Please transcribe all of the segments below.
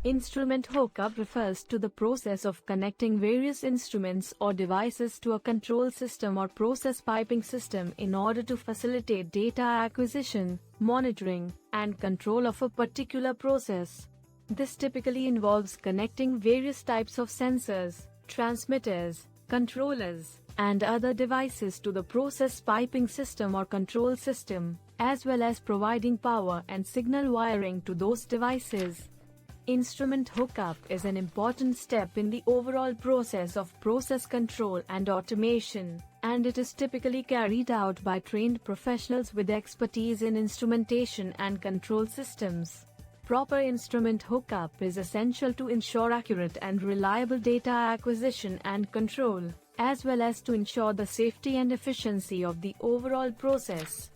Instrument hookup refers to the process of connecting various instruments or devices to a control system or process piping system in order to facilitate data acquisition, monitoring, and control of a particular process. This typically involves connecting various types of sensors, transmitters, controllers, and other devices to the process piping system or control system, as well as providing power and signal wiring to those devices. Instrument hookup is an important step in the overall process of process control and automation, and it is typically carried out by trained professionals with expertise in instrumentation and control systems. Proper instrument hookup is essential to ensure accurate and reliable data acquisition and control, as well as to ensure the safety and efficiency of the overall process.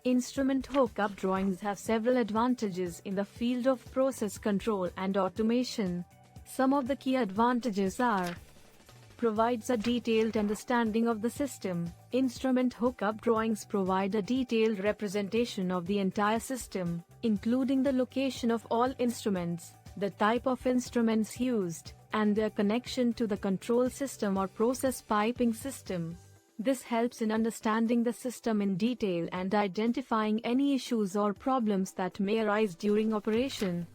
Instrument hookup drawings have several advantages in the field of process control and automation. Some of the key advantages are: provides a detailed understanding of the system. Instrument hookup drawings provide a detailed representation of the entire system, including the location of all instruments, the type of instruments used, and their connection to the control system or process piping system. This helps in understanding the system in detail and identifying any issues or problems that may arise during operation.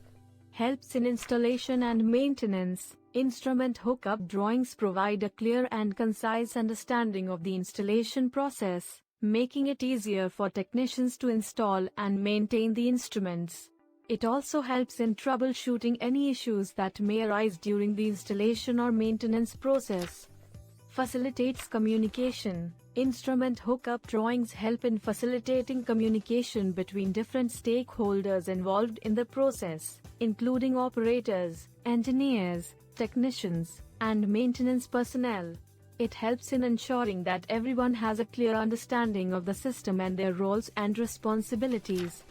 Helps in installation and maintenance. Instrument hookup drawings provide a clear and concise understanding of the installation process, making it easier for technicians to install and maintain the instruments. It also helps in troubleshooting any issues that may arise during the installation or maintenance process. Facilitates communication. Instrument hookup drawings help in facilitating communication between different stakeholders involved in the process, including operators, engineers, technicians, and maintenance personnel. It helps in ensuring that everyone has a clear understanding of the system and their roles and responsibilities.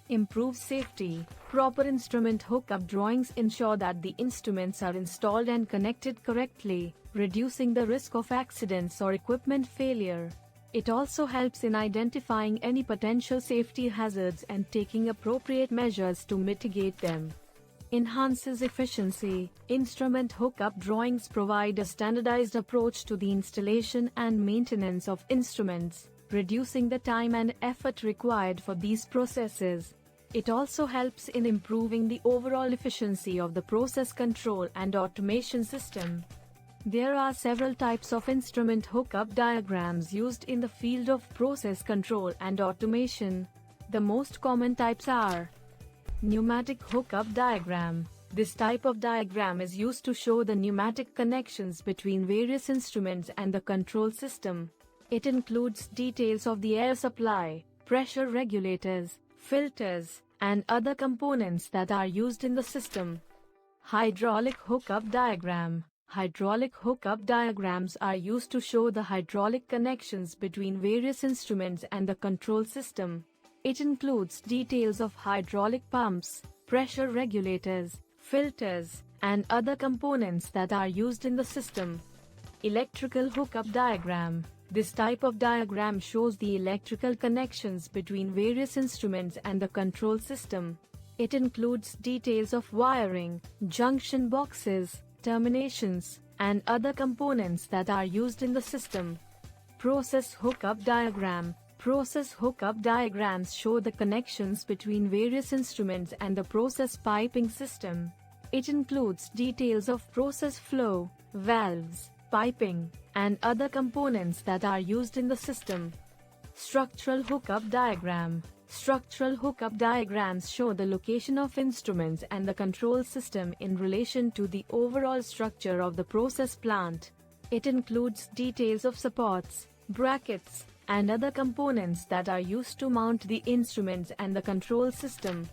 Improves safety. Proper instrument hookup drawings ensure that the instruments are installed and connected correctly, reducing the risk of accidents or equipment failure. It also helps in identifying any potential safety hazards and taking appropriate measures to mitigate them. Enhances efficiency. Instrument hookup drawings provide a standardized approach to the installation and maintenance of instruments, reducing the time and effort required for these processes. It also helps in improving the overall efficiency of the process control and automation system. There are several types of instrument hookup diagrams used in the field of process control and automation. The most common types are: pneumatic hookup diagram. This type of diagram is used to show the pneumatic connections between various instruments and the control system. It includes details of the air supply, pressure regulators, filters, and other components that are used in the system. Hydraulic hookup diagram. Hydraulic hookup diagrams are used to show the hydraulic connections between various instruments and the control system. It includes details of hydraulic pumps, pressure regulators, filters, and other components that are used in the system. Electrical hookup diagram. This type of diagram shows the electrical connections between various instruments and the control system. It includes details of wiring, junction boxes, terminations, and other components that are used in the system. Process hookup diagram. Process hookup diagrams show the connections between various instruments and the process piping system. It includes details of process flow, valves, piping, and other components that are used in the system. Structural hookup diagram. Structural hookup diagrams show the location of instruments and the control system in relation to the overall structure of the process plant. It includes details of supports, brackets, and other components that are used to mount the instruments and the control system.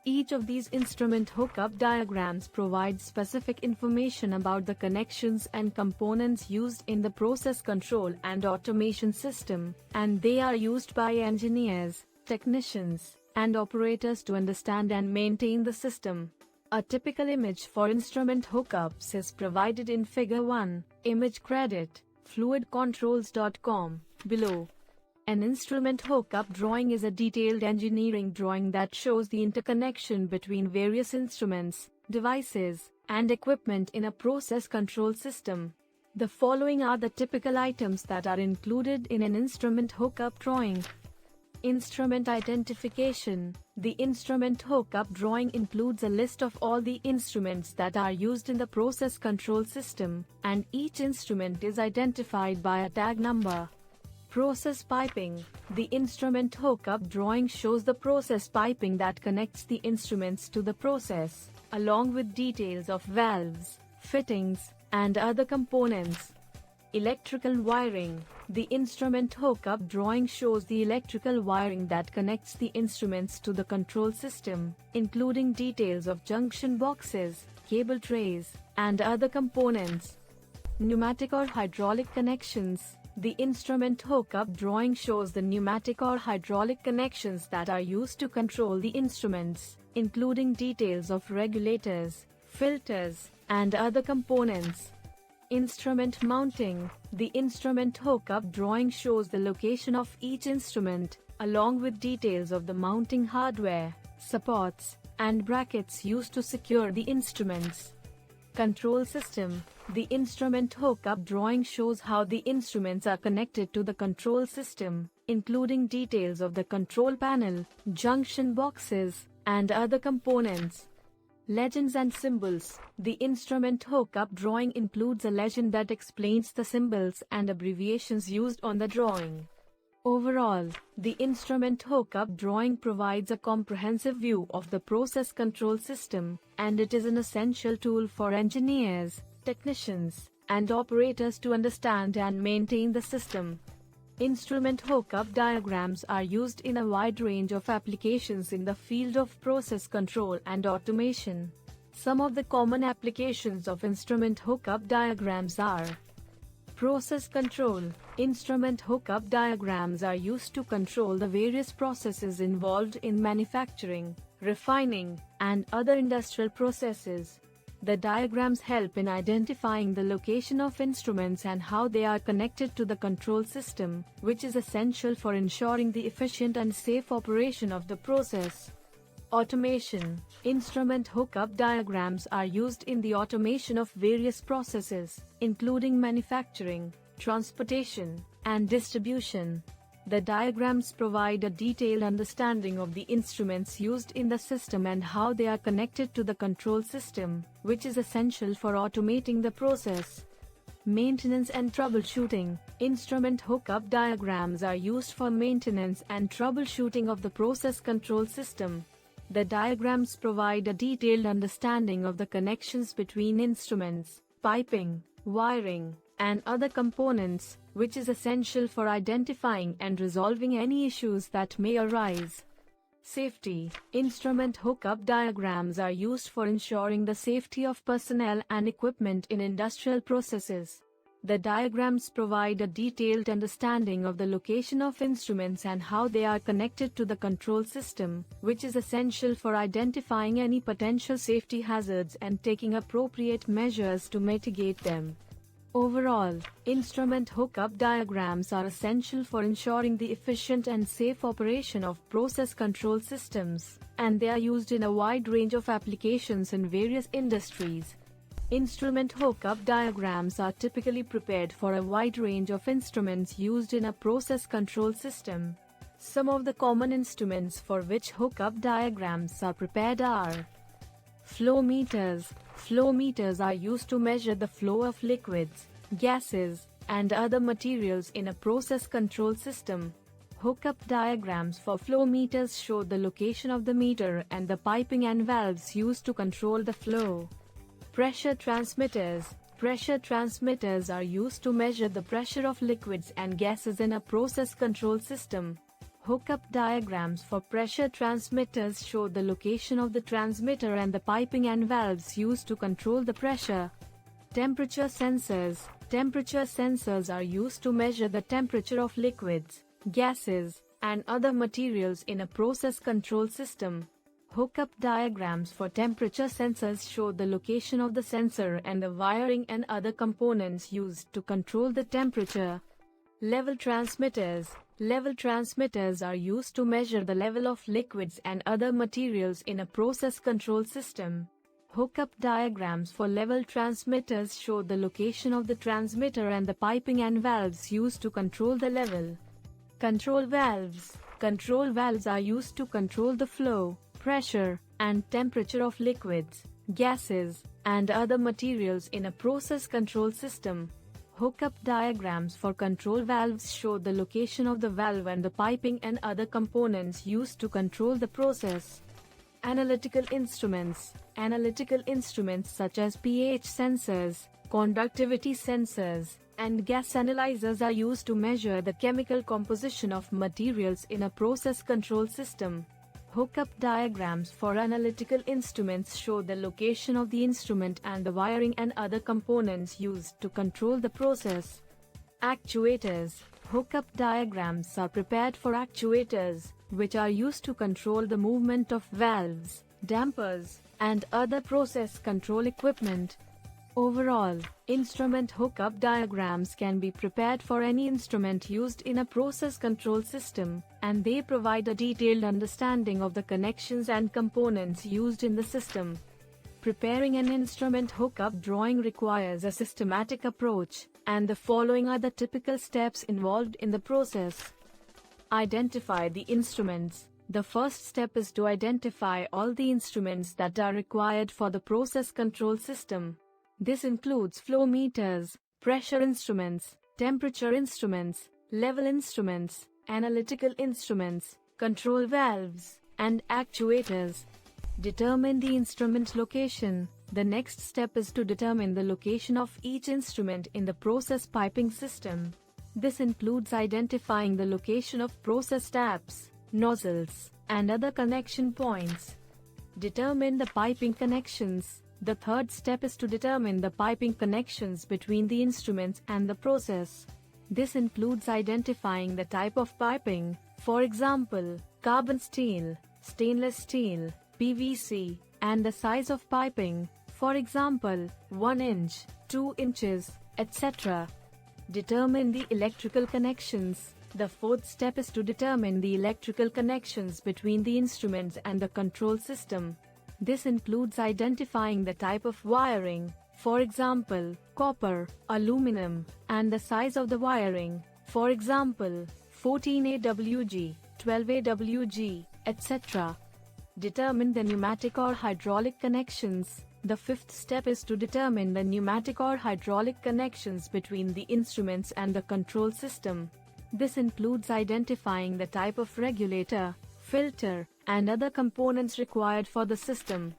Each of these instrument hookup diagrams provides specific information about the connections and components used in the process control and automation system, and they are used by engineers, technicians, and operators to understand and maintain the system. A typical image for instrument hookups is provided in Figure 1, image credit, fluidcontrols.com, below. An instrument hookup drawing is a detailed engineering drawing that shows the interconnection between various instruments, devices, and equipment in a process control system. The following are the typical items that are included in an instrument hookup drawing. Instrument identification. The instrument hookup drawing includes a list of all the instruments that are used in the process control system, and each instrument is identified by a tag number. Process piping. The instrument hookup drawing shows the process piping that connects the instruments to the process, along with details of valves, fittings, and other components. Electrical wiring. The instrument hookup drawing shows the electrical wiring that connects the instruments to the control system, including details of junction boxes, cable trays, and other components. Pneumatic or hydraulic connections. The instrument hookup drawing shows the pneumatic or hydraulic connections that are used to control the instruments, including details of regulators, filters, and other components. Instrument mounting. The instrument hookup drawing shows the location of each instrument, along with details of the mounting hardware, supports, and brackets used to secure the instruments. Control system. The instrument hookup drawing shows how the instruments are connected to the control system, including details of the control panel, junction boxes, and other components. Legends and symbols. The instrument hookup drawing includes a legend that explains the symbols and abbreviations used on the drawing. Overall, the instrument hookup drawing provides a comprehensive view of the process control system, and it is an essential tool for engineers, technicians, and operators to understand and maintain the system. Instrument hookup diagrams are used in a wide range of applications in the field of process control and automation. Some of the common applications of instrument hookup diagrams are: process control. Instrument hookup diagrams are used to control the various processes involved in manufacturing, refining, and other industrial processes. The diagrams help in identifying the location of instruments and how they are connected to the control system, which is essential for ensuring the efficient and safe operation of the process. Automation. Instrument hookup diagrams are used in the automation of various processes, including manufacturing, transportation, and distribution. The diagrams provide a detailed understanding of the instruments used in the system and how they are connected to the control system, which is essential for automating the process. Maintenance and troubleshooting. Instrument hookup diagrams are used for maintenance and troubleshooting of the process control system. The diagrams provide a detailed understanding of the connections between instruments, piping, wiring, and other components, which is essential for identifying and resolving any issues that may arise. Safety. Instrument hookup diagrams are used for ensuring the safety of personnel and equipment in industrial processes. The diagrams provide a detailed understanding of the location of instruments and how they are connected to the control system, which is essential for identifying any potential safety hazards and taking appropriate measures to mitigate them. Overall, instrument hookup diagrams are essential for ensuring the efficient and safe operation of process control systems, and they are used in a wide range of applications in various industries. Instrument hookup diagrams are typically prepared for a wide range of instruments used in a process control system. Some of the common instruments for which hookup diagrams are prepared are: flow meters. Flow meters are used to measure the flow of liquids, gases, and other materials in a process control system. Hookup diagrams for flow meters show the location of the meter and the piping and valves used to control the flow. Pressure transmitters. Pressure transmitters are used to measure the pressure of liquids and gases in a process control system. Hookup diagrams for pressure transmitters show the location of the transmitter and the piping and valves used to control the pressure. Temperature sensors. Temperature sensors are used to measure the temperature of liquids, gases, and other materials in a process control system. Hookup diagrams for temperature sensors show the location of the sensor and the wiring and other components used to control the temperature. Level transmitters. Level transmitters are used to measure the level of liquids and other materials in a process control system. Hookup diagrams for level transmitters show the location of the transmitter and the piping and valves used to control the level. Control valves. Control valves are used to control the flow, pressure, and temperature of liquids, gases, and other materials in a process control system. Hookup diagrams for control valves show the location of the valve and the piping and other components used to control the process. Analytical instruments. Analytical instruments such as pH sensors, conductivity sensors, and gas analyzers are used to measure the chemical composition of materials in a process control system. Hookup diagrams for analytical instruments show the location of the instrument and the wiring and other components used to control the process. Actuators. Hookup diagrams are prepared for actuators, which are used to control the movement of valves, dampers, and other process control equipment. Overall, instrument hookup diagrams can be prepared for any instrument used in a process control system, and they provide a detailed understanding of the connections and components used in the system. Preparing an instrument hookup drawing requires a systematic approach, and the following are the typical steps involved in the process. Identify the instruments. The first step is to identify all the instruments that are required for the process control system. This includes flow meters, pressure instruments, temperature instruments, level instruments, analytical instruments, control valves, and actuators. Determine the instrument location. The next step is to determine the location of each instrument in the process piping system. This includes identifying the location of process taps, nozzles, and other connection points. Determine the piping connections. The third step is to determine the piping connections between the instruments and the process. This includes identifying the type of piping, for example, carbon steel, stainless steel, PVC, and the size of piping, for example, 1 inch, 2 inches, etc. Determine the electrical connections. The fourth step is to determine the electrical connections between the instruments and the control system. This includes identifying the type of wiring, for example, copper, aluminum, and the size of the wiring, for example, 14 AWG, 12 AWG, etc. Determine the pneumatic or hydraulic connections. The fifth step is to determine the pneumatic or hydraulic connections between the instruments and the control system. This includes identifying the type of regulator, filter, and other components required for the system.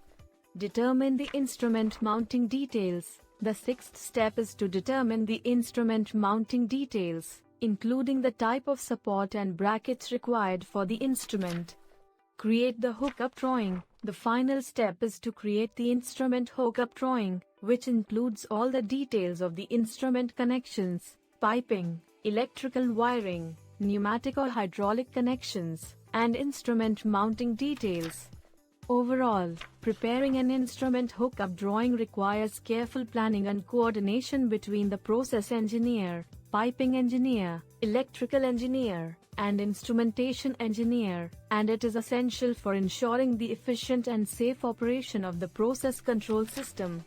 Determine the instrument mounting details. The sixth step is to determine the instrument mounting details, including the type of support and brackets required for the instrument. Create the hookup drawing. The final step is to create the instrument hookup drawing, which includes all the details of the instrument connections, piping, electrical wiring, pneumatic or hydraulic connections, and instrument mounting details. Overall, preparing an instrument hookup drawing requires careful planning and coordination between the process engineer, piping engineer, electrical engineer, and instrumentation engineer, and it is essential for ensuring the efficient and safe operation of the process control system.